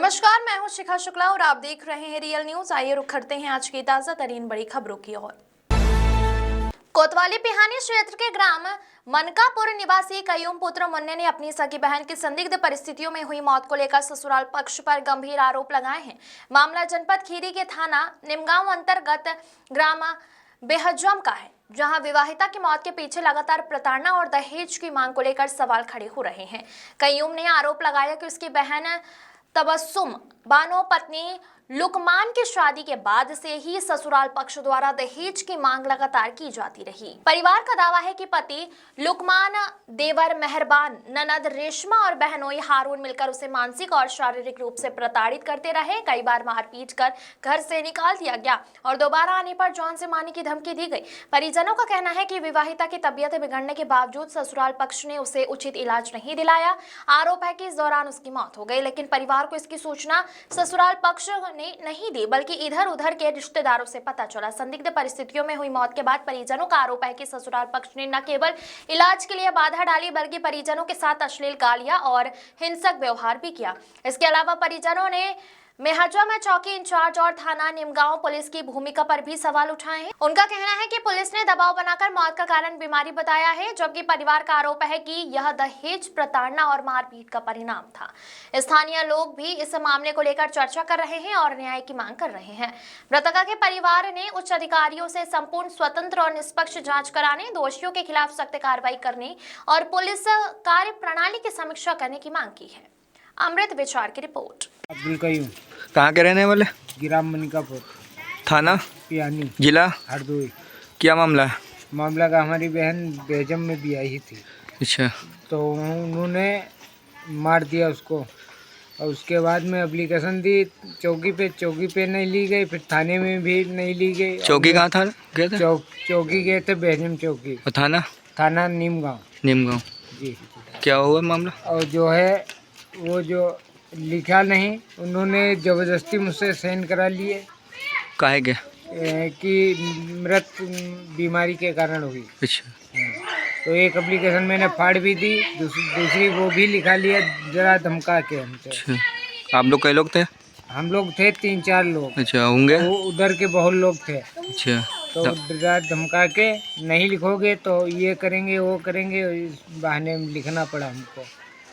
नमस्कार, मैं हूं शिखा शुक्ला और आप देख रहे हैं रियल न्यूज। आइए रुक करते हैं आज की ताजा तरीन बड़ी खबरों की ओर। कोतवाली पिहानी क्षेत्र के ग्राम मनकापुर निवासी कयूम पुत्र मुन्ने ने अपनी सगी बहन की संदिग्ध परिस्थितियों में हुई मौत को लेकर ससुराल पक्ष पर गंभीर आरोप लगाए हैं। मामला जनपद खीरी के थाना निमगांव अंतर्गत ग्राम बेहजम का है, जहां विवाहिता की मौत के पीछे लगातार प्रताड़ना और दहेज की मांग को लेकर सवाल खड़े हो रहे हैं। कयूम ने आरोप लगाया कि उसकी बहन तबस्सुम बानो पत्नी लुकमान की शादी के बाद से ही ससुराल पक्ष द्वारा दहेज की मांग लगातार की जाती रही। परिवार का दावा है कि पति लुकमान, देवर मेहरबान, ननद रेशमा और बहनोई हारून मिलकर उसे मानसिक और शारीरिक रूप से प्रताड़ित करते रहे। कई बार मारपीट कर घर से निकाल दिया गया और दोबारा आने पर जान से मारने की धमकी दी गई। परिजनों का कहना है कि विवाहिता की तबीयत बिगड़ने के बावजूद ससुराल पक्ष ने उसे उचित इलाज नहीं दिलाया। आरोप है कि इस दौरान उसकी मौत हो गई, लेकिन परिवार को इसकी सूचना ससुराल पक्ष ने नहीं दी, बल्कि इधर उधर के रिश्तेदारों से पता चला। संदिग्ध परिस्थितियों में हुई मौत के बाद परिजनों का आरोप है कि ससुराल पक्ष ने न केवल इलाज के लिए बाधा डाली, बल्कि परिजनों के साथ अश्लील गालियां और हिंसक व्यवहार भी किया। इसके अलावा परिजनों ने मेहजम चौकी इंचार्ज और थाना निमगांव पुलिस की भूमिका पर भी सवाल उठाए हैं। उनका कहना है कि पुलिस ने दबाव बनाकर मौत का कारण बीमारी बताया है, जबकि परिवार का आरोप है कि यह दहेज, प्रताड़ना और मारपीट का परिणाम था। स्थानीय लोग भी इस मामले को लेकर चर्चा कर रहे हैं और न्याय की मांग कर रहे हैं। मृतका के परिवार ने उच्च अधिकारियों से संपूर्ण स्वतंत्र और निष्पक्ष जाँच कराने, दोषियों के खिलाफ सख्त कार्रवाई करने और पुलिस कार्य प्रणाली की समीक्षा करने की मांग की है। अमृत विचार की रिपोर्ट। अब्दुल कयूम। कहाँ के रहने वाले? ग्राम मनकापुर, थाना पिहानी, जिला हरदोई। क्या मामला है? मामला का हमारी बहन बेजम में भी आई थी, अच्छा, तो उन्होंने मार दिया उसको और उसके बाद में एप्लीकेशन दी चौकी पे नहीं ली गई, फिर थाने में भी नहीं ली गई। चौकी कहाँ था गए थे? चौकी गए थे बेजम चौकी। और थाना नीमगांव जी। क्या हुआ मामला? और जो है वो जो लिखा नहीं, उन्होंने ज़बरदस्ती मुझसे साइन करा लिए। काहे के? कि मृत बीमारी के कारण हुई। अच्छा, तो एक एप्लीकेशन मैंने फाड़ भी दी, दूसरी वो भी लिखा लिया जरा धमका के हमसे। अच्छा, आप लोग कई लोग थे? हम लोग थे 3-4 लोग। अच्छा, होंगे वो उधर के बहुत लोग थे। अच्छा, तो डरा धमका के नहीं लिखोगे तो ये करेंगे वो करेंगे, इस बहाने में लिखना पड़ा हमको।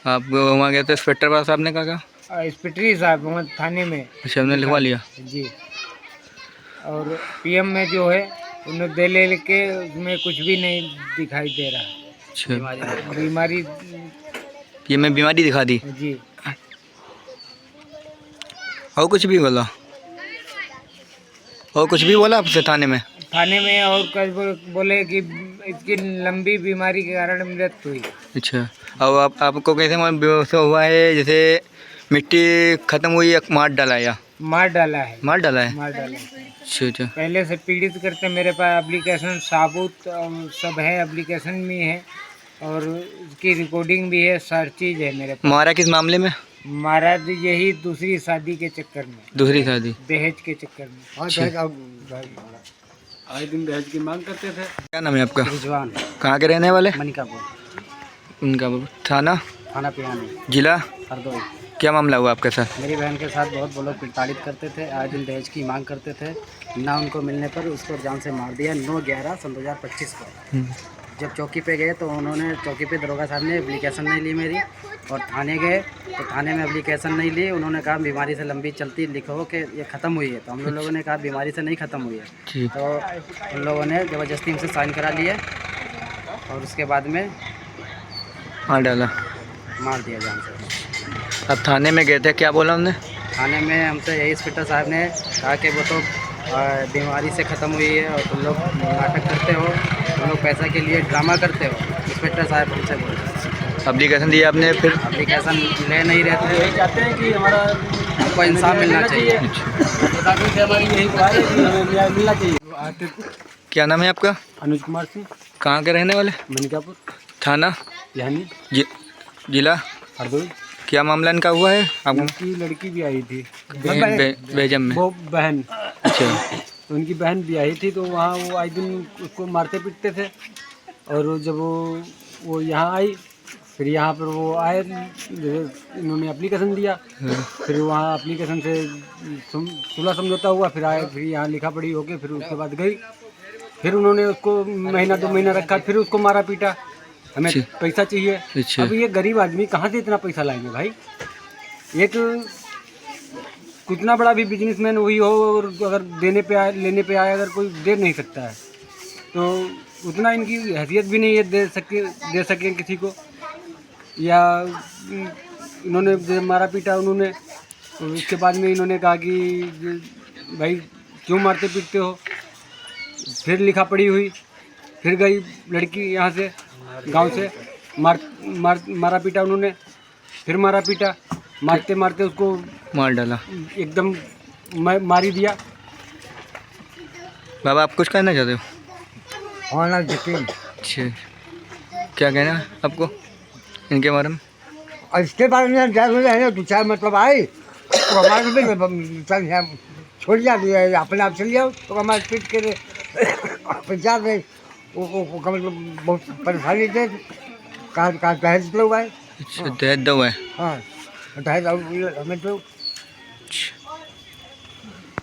आप वहाँ गए थे इंस्पेक्टर साहब ने कहा? इंस्पेक्टर साहब वहाँ थाने में। अच्छा, हमने लिखवा लिया जी। और पीएम में जो है उन्हें दे ले के उसमें कुछ भी नहीं दिखाई दे रहा। अच्छा, बीमारी ये मैं बीमारी दिखा दी जी। और कुछ भी बोला? और कुछ भी बोला आपसे थाने में? और कुछ बोले कि इसकी लंबी बीमारी के कारण मृत्यु हुई। अच्छा, और आपको कैसे बेहोश हुआ है? जैसे मिट्टी खत्म हुई या मार डाला है? मार डाला है। अच्छा अच्छा। पहले से पीड़ित करते, मेरे पास एप्लीकेशन साबुत सब है, एप्लीकेशन भी है और उसकी रिकॉर्डिंग भी है, सारी चीज़ है मेरे पास। मारा किस मामले में? मारा यही दूसरी शादी के चक्कर में। दूसरी शादी? दहेज के चक्कर में। आए दिन दहेज की मांग करते थे। क्या नाम है आपका? रिजवान। कहाँ के रहने वाले? मनकापुर। उनका थाना पिहानी, जिला हरदोई। क्या मामला हुआ आपके साथ? मेरी बहन के साथ बहुत लोग प्रताड़ित करते थे, आए दिन दहेज की मांग करते थे। ना उनको मिलने पर उसको जान से मार दिया 9/11/2025 को। जब चौकी पे गए तो उन्होंने चौकी पे दरोगा साहब ने एप्लीकेशन नहीं ली मेरी, और थाने गए तो थाने में एप्लीकेशन नहीं ली। उन्होंने कहा बीमारी से लंबी चलती, लिखो कि ये ख़त्म हुई है। तो हम लोगों ने कहा बीमारी से नहीं ख़त्म हुई है। तो उन लोगों ने ज़बरदस्ती हमसे साइन करा लिए और उसके बाद में मार दिया जान से। अब थाने में गए थे, क्या बोला उन्होंने? थाने में हमसे यही इंस्पेक्टर साहब ने कहा कि वो तो बीमारी से ख़त्म हुई है और तुम लोग नाटक करते हो, तुम लोग पैसा के लिए ड्रामा करते हो। इंस्पेक्टर साहब हमसे बोल रहे। एप्लीकेशन दिया आपने? फिर एप्लीकेशन ले नहीं रहते, यही चाहते हैं कि हमारा हमको इंसाफ मिलना चाहिए। मिलना चाहिए। क्या नाम है आपका? अनुज कुमार सिंह। कहाँ के रहने वाले? मनकापुर, थाना पिहानी, जिला हरदोई। क्या मामला इनका हुआ है? आपको? उनकी लड़की भी आई थी बेजम में। वो बहन। अच्छा, तो उनकी बहन भी आई थी, तो वहाँ वो आए दिन उसको मारते पीटते थे। और जब वो यहाँ आई फिर यहाँ पर वो आए, जैसे इन्होंने एप्लीकेशन दिया, फिर वहाँ एप्लीकेशन से सुलह समझौता हुआ, फिर आए, फिर यहाँ लिखा पढ़ी होके फिर उसके बाद गई, फिर उन्होंने उसको महीना 2 महीना रखा, फिर उसको मारा पीटा, हमें अच्छा। पैसा चाहिए। अच्छा। अब ये गरीब आदमी कहाँ से इतना पैसा लाएंगे भाई? एक कितना बड़ा भी बिजनेसमैन हुई हो और अगर देने पे आए लेने पे आए, अगर कोई दे नहीं सकता है तो उतना इनकी हैसियत भी नहीं है दे सके किसी को। या इन्होंने मारा पीटा उन्होंने, तो उसके बाद में इन्होंने कहा कि भाई क्यों मारते पीटते हो। फिर लिखा पड़ी हुई, फिर गई लड़की यहाँ से गांव से, मारा पीटा उन्होंने, फिर मारा पीटा, मारते मारते उसको मार डाला। एकदम मारी दिया। बाबा आप कुछ कहना चाहते हो? हाँ ना यकीन, अच्छा, क्या कहना है आपको इनके बारे में? इसके बारे में जाए दो चार मतलब आए तो हमारे भी छोड़ जा दिया, अपने आप चल जाओ तो हमारे पीट के पंचायत में वो मतलब बहुत परेशानी थे। कहाँ दहेज लोग आए। अच्छा, दहेज दो है। हाँ दहेज हमें तो अच्छा।